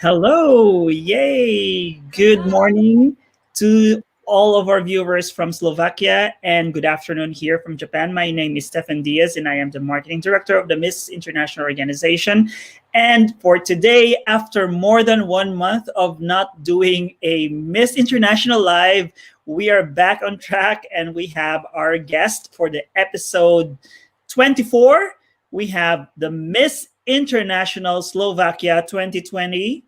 Hello, yay! Good Hello. morning to all of our viewers from Slovakia and good afternoon here from Japan. My name is Stefan Diaz and I am the marketing director of the Miss International Organization. And for today, after more than 1 month of not doing a Miss International Live, we are back on track and we have our guest for the episode 24. We have the Miss International Slovakia 2020,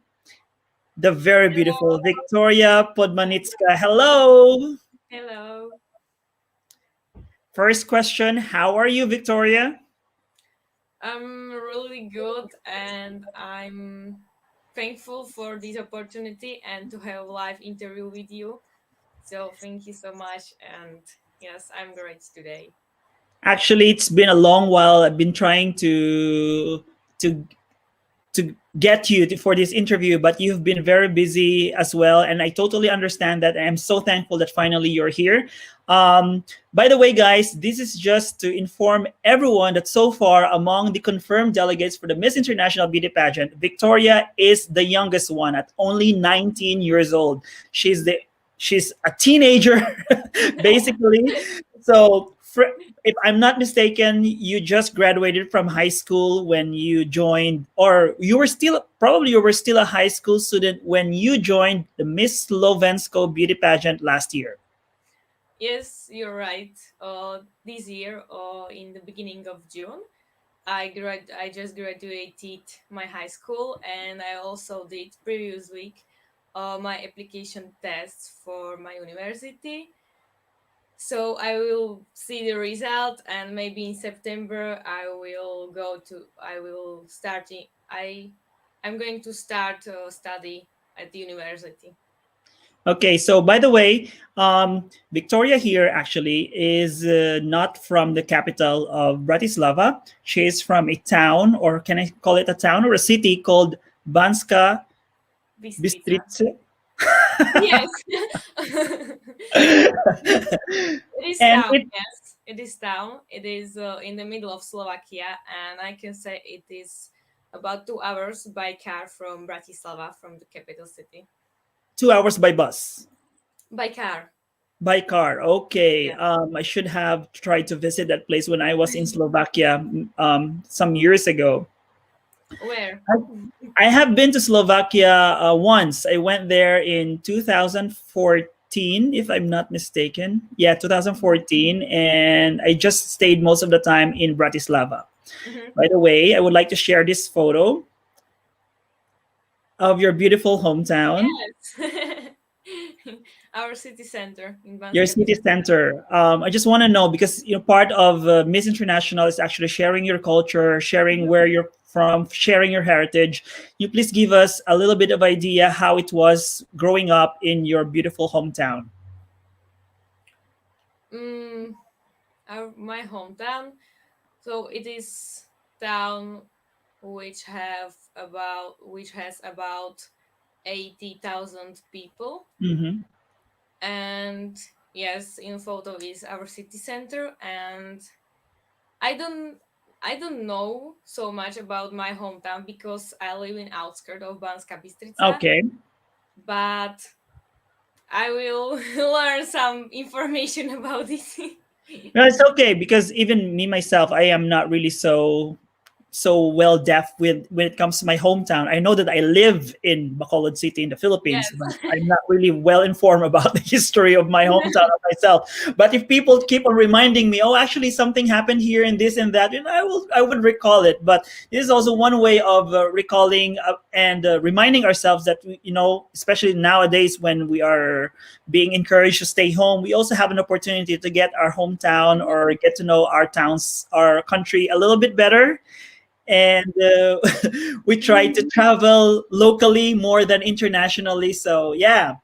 the very beautiful Hello. Viktória Podmanická. Hello. Hello. First question, how are you, Victoria? I'm really good and I'm thankful for this opportunity and to have a live interview with you. So thank you so much and yes, I'm great today. Actually, it's been a long while. I've been trying to to get you for this interview, but you've been very busy as well. And I totally understand that. I'm so thankful that finally you're here. By the way, guys, this is just to inform everyone that so far, among the confirmed delegates for the Miss International Beauty Pageant, Victoria is the youngest one at only 19 years old. She's a teenager, basically. So, if I'm not mistaken, you just graduated from high school when you joined, or you were still a high school student when you joined the Miss Slovensko beauty pageant last year. Yes, you're right. This year, in the beginning of June, I just graduated my high school and I also did previous week my application tests for my university. So I will see the result, and maybe in September I will starting. I'm going to start study at the university. Okay, so by the way, Victoria here actually is not from the capital of Bratislava. She is from a town, or can I call it a town or a city called Banska Bystrica. Bystrica. Yes. It is And town. it Yes, it is town. It is in the middle of Slovakia, and I can say it is about 2 hours by car from Bratislava, from the capital city. 2 hours by bus. By car. By car. Okay. Yeah. I should have tried to visit that place when I was in Slovakia some years ago. Where? I, I have been to Slovakia once. I went there in 2014, if I'm not mistaken. Yeah, 2014. And I just stayed most of the time in Bratislava. Mhm. By the way, I would like to share this photo of your beautiful hometown. Yes. Our city center in Your Banska city Bystrica. center. I just want to know because part of Miss International is actually sharing your culture, sharing Mhm. where you're from, sharing your heritage. You please give us a little bit of idea how it was growing up in your beautiful hometown. Mm, my hometown. So it is town which has about 80,000 people, Mm-hmm. and yes, in photo is our city center, and I don't I don't know so much about my hometown because I live in outskirts of Banska Bystrica, Okay. but I will learn some information about it. No, it's okay because even me myself, I am not really so well deaf with when it comes to my hometown. I know that I live in Bacolod City in the Philippines, Yes. but I'm not really well informed about the history of my hometown of myself. But if people keep on reminding me, oh, actually something happened here and this and that, I would recall it. But this is also one way of recalling and reminding ourselves that especially nowadays when we are being encouraged to stay home, we also have an opportunity to get our hometown or get to know our towns, our country a little bit better, and we try to travel locally more than internationally. So yeah,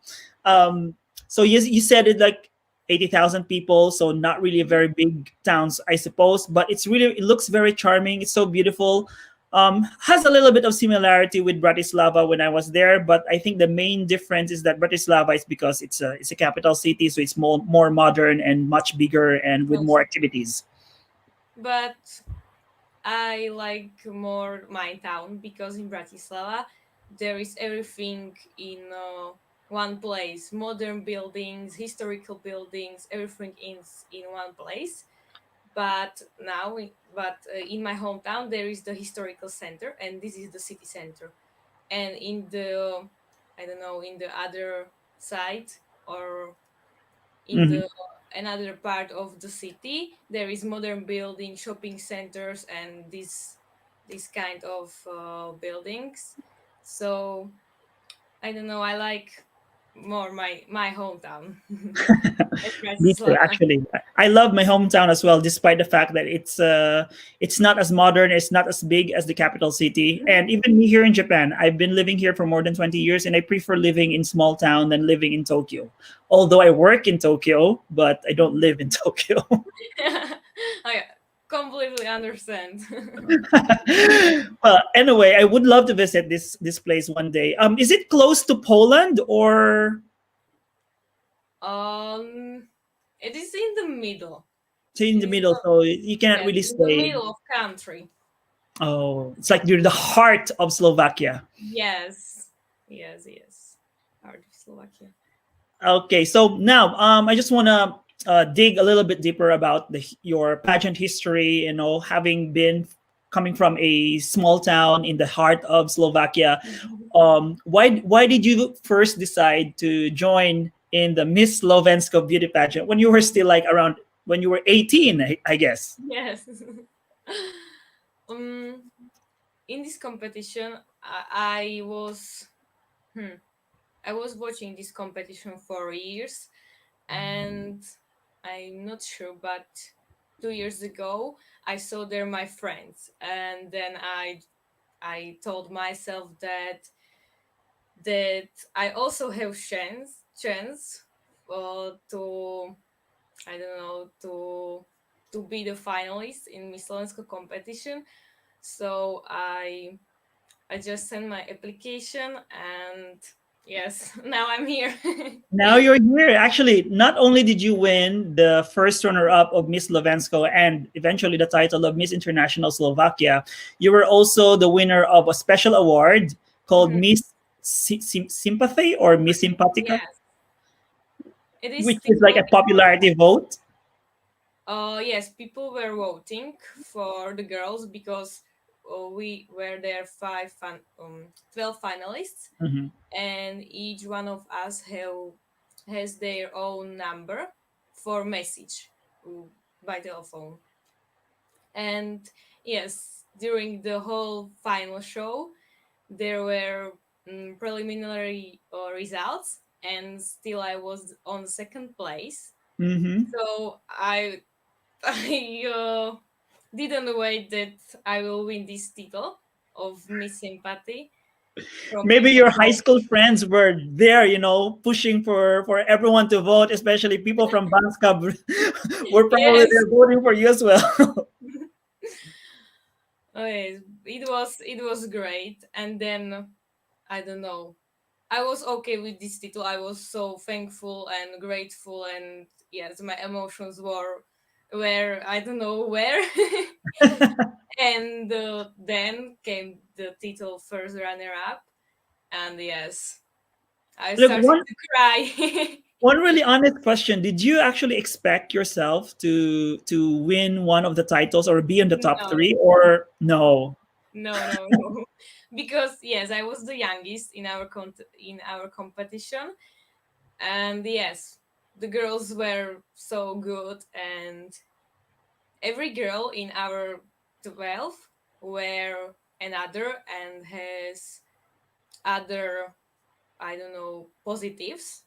um, so you said it like 80,000 people, so not really a very big towns, I suppose, but it looks very charming. It's so beautiful. Has a little bit of similarity with Bratislava when I was there, but I think the main difference is that Bratislava is because it's a capital city, so it's more modern and much bigger and with Yes. more activities. But I like more my town because in Bratislava there is everything in one place: modern buildings, historical buildings, everything in one place. But now, in my hometown, there is the historical center, and this is the city center. And in the, I don't know, in the other side, or in Mhm. the another part of the city, there is modern building, shopping centers, and this kind of buildings. So I don't know, I like more my hometown. I try to Me too, Slovakia. actually. I love my hometown as well, despite the fact that it's not as modern, it's not as big as the capital city. And even me here in Japan, I've been living here for more than 20 years, and I prefer living in small town than living in Tokyo. Although I work in Tokyo, but I don't live in Tokyo. I completely understand. Well, anyway, I would love to visit this place one day. Is it close to Poland or um, it is in the middle. in It the is middle, so you cannot Yes, really in the stay? middle of country. Oh, it's like you're the heart of Slovakia. Yes, yes, yes. Part of Slovakia. Okay, so now I just want to dig a little bit deeper about your pageant history. Having been coming from a small town in the heart of Slovakia, why did you first decide to join in the Miss Slovensko beauty pageant when you were still like around when you were 18, I guess? Yes. um, in this competition, I was I was watching this competition for years, and I'm not sure, but 2 years ago I saw there my friends, and then I told myself that I also have chance to, I don't know, to be the finalist in Miss Slovensko competition. So I just sent my application, and yes, now I'm here. Now you're here. Actually, not only did you win the first runner-up of Miss Slovensko and eventually the title of Miss International Slovakia, you were also the winner of a special award called Mhm. Miss Sympathy or Miss Simpatica, Yes, it is which is like still a popularity vote. yes, people were voting for the girls because we were there 12 finalists, Mhm. and each one of us has their own number for message uh, by telephone. And yes, during the whole final show, there were preliminary results, and still I was on second place. Mhm. So I didn't wait that I will win this title of Miss Sympathy from Maybe people your high who, school friends were there, pushing for everyone to vote, especially people from Banska were probably yes. there voting for you as well. Oh, yes, it was great. And then I don't know, I was okay with this title. I was so thankful and grateful, and yes, my emotions were I don't know where. And then came the title first runner up, and yes, I Look, started to cry. one really honest question: did you actually expect yourself to win one of the titles or be in the top No, three, or no? no, no, no. Because yes, I was the youngest in our competition, and yes, the girls were so good, and every girl in our 12 were another and has other, I don't know, positives.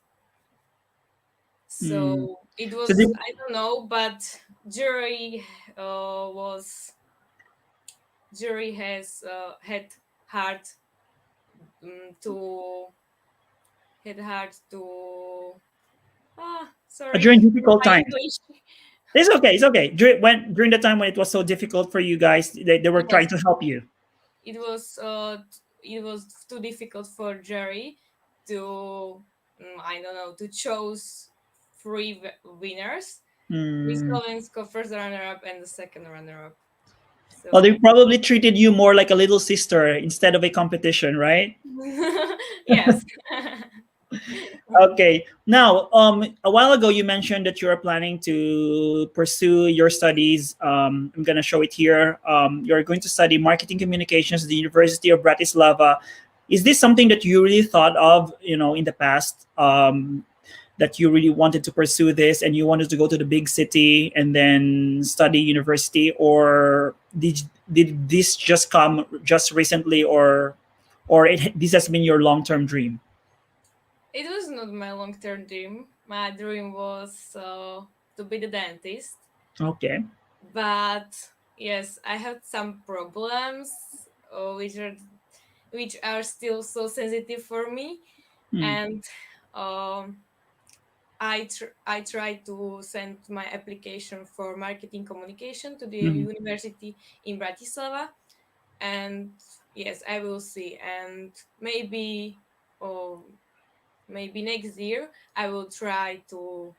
Hmm. So it So was, I don't know, but jury was jury has had hard to had hard to sorry during for difficult my times, English. it's okay. It's okay. During the time when it was so difficult for you guys, they were Yes, trying to help you. it was it was too difficult for jury to I don't know, to choose three winners: Miss Hmm. Slovensko first runner up and the second runner up. Well, So they probably treated you more like a little sister instead of a competition, right? yes. Okay. Now, a while ago, you mentioned that you are planning to pursue your studies. I'm going to show it here. You're going to study marketing communications at the University of Bratislava. Is this something that you really thought of, in the past? That you really wanted to pursue this and you wanted to go to the big city and then study university, or did this just come just recently, or this has been your long-term dream? It was not my long-term dream. My dream was to be the dentist, Okay. but yes, I had some problems, which are still so sensitive for me, Hmm. and um, I tried to send my application for marketing communication to the Mhm. university in Bratislava, and yes, I will see, and oh, maybe next year I will try to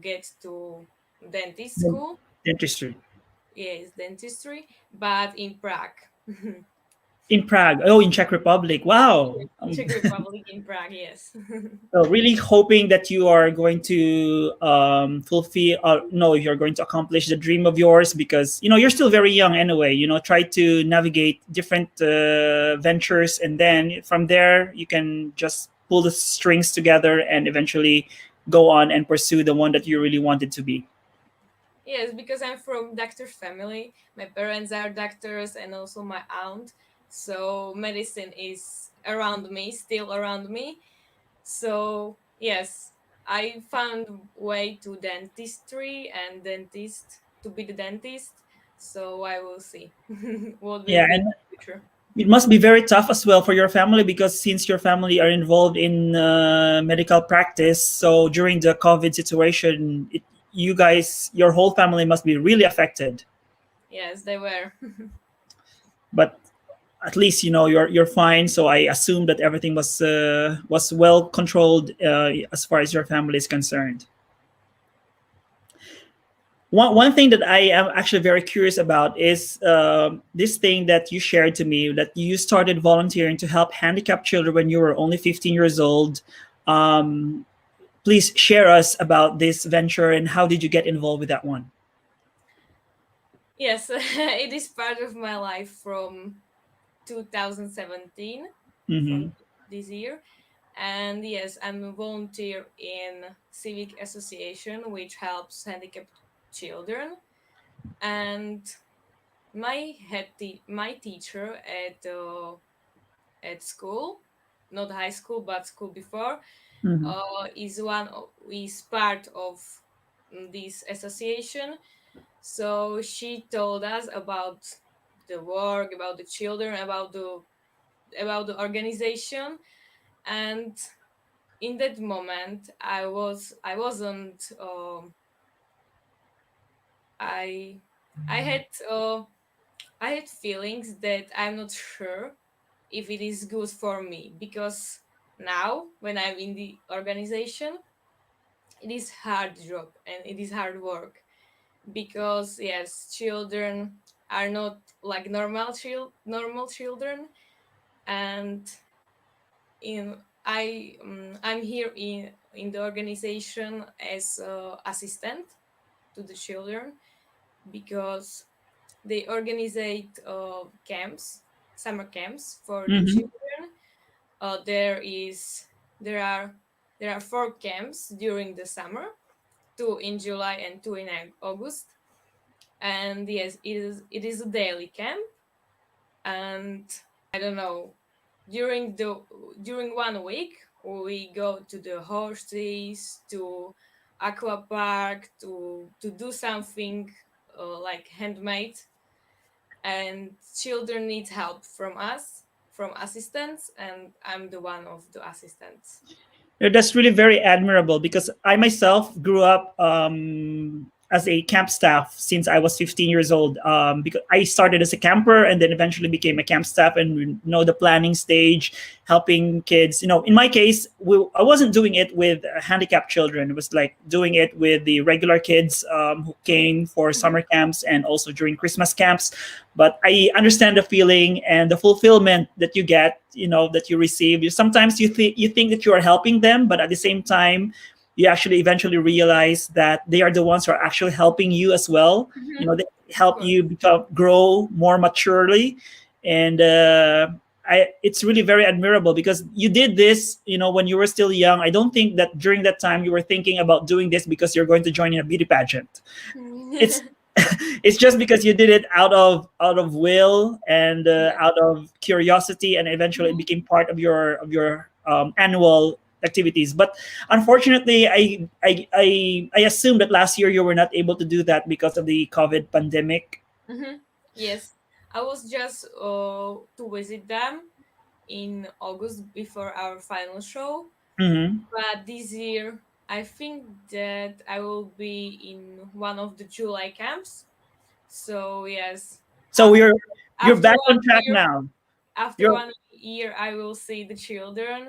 get to dentist Den- school. Dentistry. Yes, dentistry, but in Prague. In Prague. Oh, in Czech Republic. Wow. Yes, in Czech Republic, in Prague. Yes. So really hoping that you are going to fulfill, no, you're going to accomplish the dream of yours, because you're still very young anyway. Try to navigate different ventures, and then from there you can just pull the strings together and eventually go on and pursue the one that you really wanted to be. Yes, because I'm from doctor family. My parents are doctors, and also my aunt. So medicine is around me, still around me. So yes, I found way to dentistry and dentist to be the dentist. So I will see what will Yeah, be in and the future. it must be very tough as well for your family, because since your family are involved in medical practice, so during the COVID situation, you guys, your whole family must be really affected. Yes, they were. But at least you're fine. So I assume that everything was well controlled as far as your family is concerned. One thing that I am actually very curious about is this thing that you shared to me, that you started volunteering to help handicapped children when you were only 15 years old. Um, Please share us about this venture and how did you get involved with that one? Yes, it is part of my life from 2017, Mm-hmm. from this year. And yes, I'm a volunteer in civic association which helps handicapped children. And my teacher at school, not high school but school before, Mm-hmm. is part of this association. So she told us about the work, about the children, about the organization. And in that moment I I had I had feelings that I'm not sure if it is good for me, because now when I'm in the organization, it is hard job and it is hard work, because yes, children are not like normal children. And in I'm here in the organization as assistant to the children, because they organize camps, summer camps for the Mm-hmm. children. uh, there is there are there are 4 camps during the summer, 2 in July and 2 in August. And yes, it is a daily camp. And I don't know, during one week we go to the horses, to aqua park, to do something like handmade. And children need help from us, from assistants, and I'm the one of the assistants. Yeah, that's really very admirable, because I myself grew up as a camp staff since I was 15 years old. Because I started as a camper and then eventually became a camp staff, and the planning stage, helping kids. In my case, I wasn't doing it with handicapped children. It was like doing it with the regular kids who came for summer camps and also during Christmas camps. But I understand the feeling and the fulfillment that you get, that you receive. Sometimes you think that you are helping them, but at the same time, you actually eventually realize that they are the ones who are actually helping you as well. They help you grow more maturely, and it's really very admirable because you did this, when you were still young. I don't think that during that time you were thinking about doing this because you're going to join in a beauty pageant. It's it's just because you did it out of will and out of curiosity, and eventually it became part of your annual activities. But unfortunately, I assume that last year you were not able to do that because of the COVID pandemic. Yes, I was just to visit them in August before our final show. Hmm. But this year, I think that I will be in one of the July camps. So yes, So after you're after back on one track year, now. after You're 1 year, I will see the children,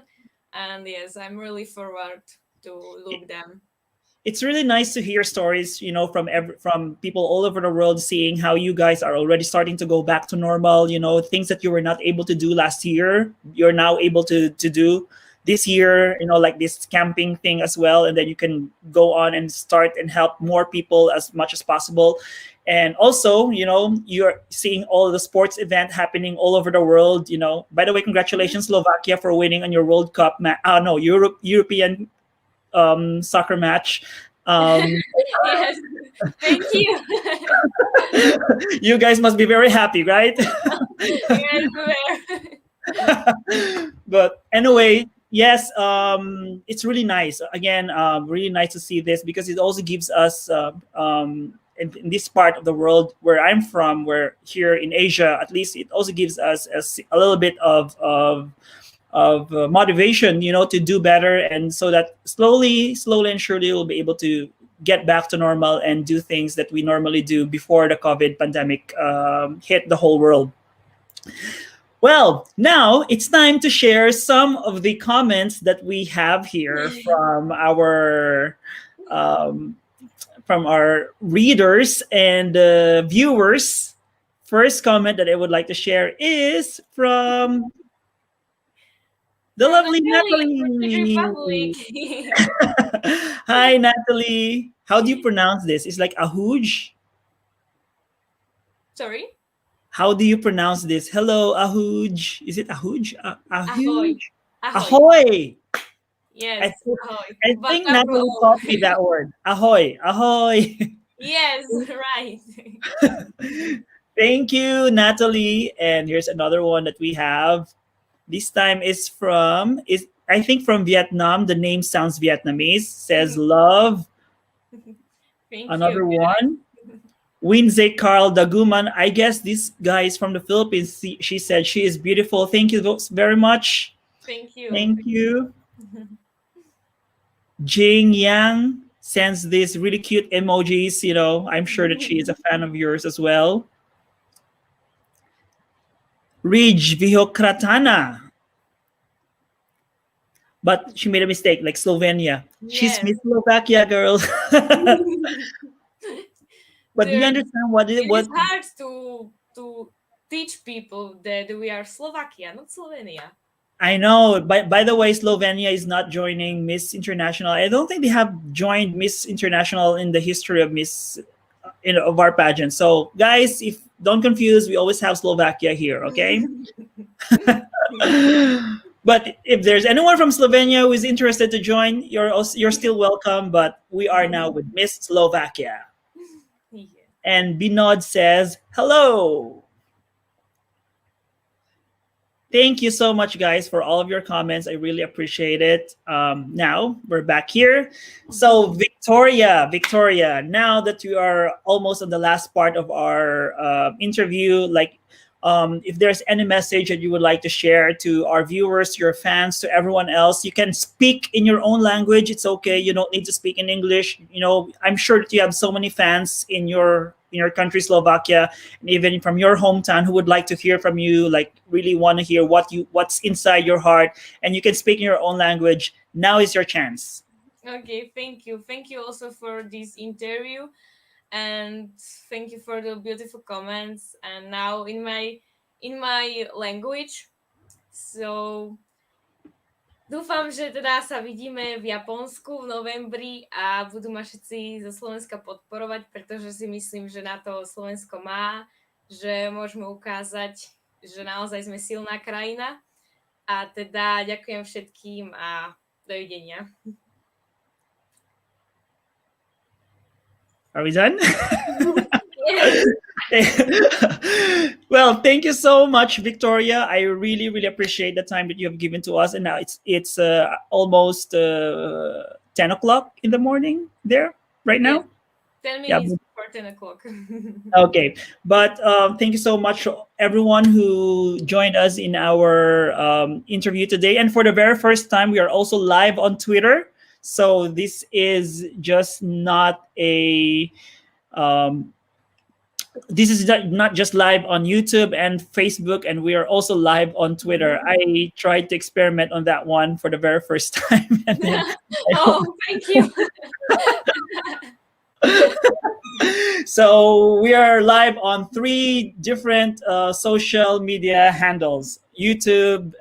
and yes, I'm really forward to look them. it's really nice to hear stories, from people all over the world, seeing how you guys are already starting to go back to normal. Things that you were not able to do last year, you're now able to do this year. Like this camping thing as well, and then you can go on and start and help more people as much as possible. And also, you're seeing all the sports event happening all over the world. By the way, congratulations, Slovakia, for winning on your World Cup no, European soccer match. Um, Yes, thank you. you guys must be very happy, right? Yes, But anyway, yes, it's really nice. Again, really nice to see this because it also gives us, in this part of the world where I'm from, where here in Asia, at least, it also gives us a little bit of motivation, to do better, and so that slowly and surely we'll be able to get back to normal and do things that we normally do before the COVID pandemic hit the whole world. Well, now it's time to share some of the comments that we have here um, from our readers and viewers. First comment that I would like to share is from the from lovely Natalie from Czech Natalie. Republic. Hi, Natalie. How do you pronounce this? It's like ahuj. Sorry, How do you pronounce this? Hello, ahuj. Is it ahuj? Ahuj? ahoy, ahoy. Ahoy. I, Yes, th- ahoy. I think Vocabro Natalie all. taught me that word. Ahoy. Ahoy. Yes, right. Thank you, Natalie. And here's another one that we have. This time is I think from Vietnam. The name sounds Vietnamese. Says love. Thank you, Another guys. one. Winze Carl Daguman. I guess this guy is from the Philippines. She said she is beautiful. Thank you very much. Thank you. Thank you. Jing Yang sends these really cute emojis. I'm sure that she is a fan of yours as well. Rij Vihokratana. But she made a mistake, like Slovenia. She's Yes. Miss Slovakia, girl. But do you There, understand what it it what is hard to teach people that we are Slovakia, not Slovenia. I know? By the way, Slovenia is not joining Miss International. I don't think they have joined Miss International in the history of of our pageant. So guys, if don't confuse, we always have Slovakia here, okay? But if there's anyone from Slovenia who is interested to join, you're still welcome. But we are now with Miss Slovakia. Yeah. And Binod says hello. Thank you so much, guys, for all of your comments. I really appreciate it. Now we're back here. So Victoria, now that we are almost on the last part of our interview, like If there's any message that you would like to share to our viewers, your fans, to everyone else, you can speak in your own language. It's okay. You don't need to speak in English. I'm sure that you have so many fans in your country, Slovakia, and even from your hometown, who would like to hear from you, like really want to hear what's inside your heart, and you can speak in your own language. Now is your chance. Okay, thank you. Thank you also for this interview, and thank you for the beautiful comments. And now in my language. So dúfam, že teda sa vidíme v Japonsku v novembri a budú ma všetci zo Slovenska podporovať, pretože si myslím, že na to Slovensko má, že môžeme ukázať, že naozaj sme silná krajina. A teda ďakujem všetkým a dovidenia. Are we done? Yes. Well, thank you so much, Victoria. I really, really appreciate the time that you have given to us. And now it's almost 10 o'clock in the morning there right now. Yeah. 10 minutes before 10 o'clock. Okay, but thank you so much to everyone who joined us in our interview today. And for the very first time, we are also live on Twitter. So this is just not a this is not just live on YouTube and Facebook, and we are also live on Twitter. I tried to experiment on that one for the very first time. And then thank you. So we are live on 3 different social media handles: YouTube.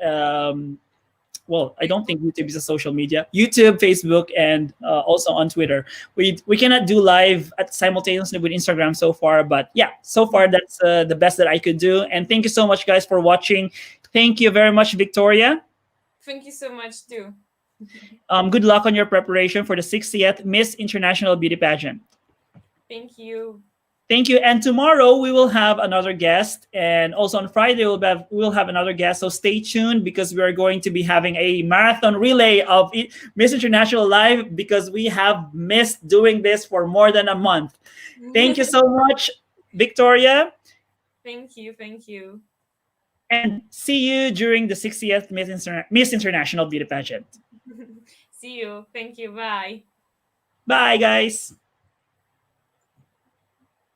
Well, I don't think YouTube is a social media. YouTube, Facebook, and also on Twitter. We cannot do live simultaneously with Instagram so far, but yeah, so far that's the best that I could do. And thank you so much, guys, for watching. Thank you very much, Victoria. Thank you so much too. Good luck on your preparation for the 60th Miss International Beauty Pageant. Thank you. Thank you. And tomorrow we will have another guest, and also on Friday we'll have another guest. So stay tuned, because we are going to be having a marathon relay of Miss International Live, because we have missed doing this for more than a month. Thank you so much, Victoria. Thank you. Thank you. And see you during the 60th Miss International Beauty Pageant. See you. Thank you. Bye. Bye, guys.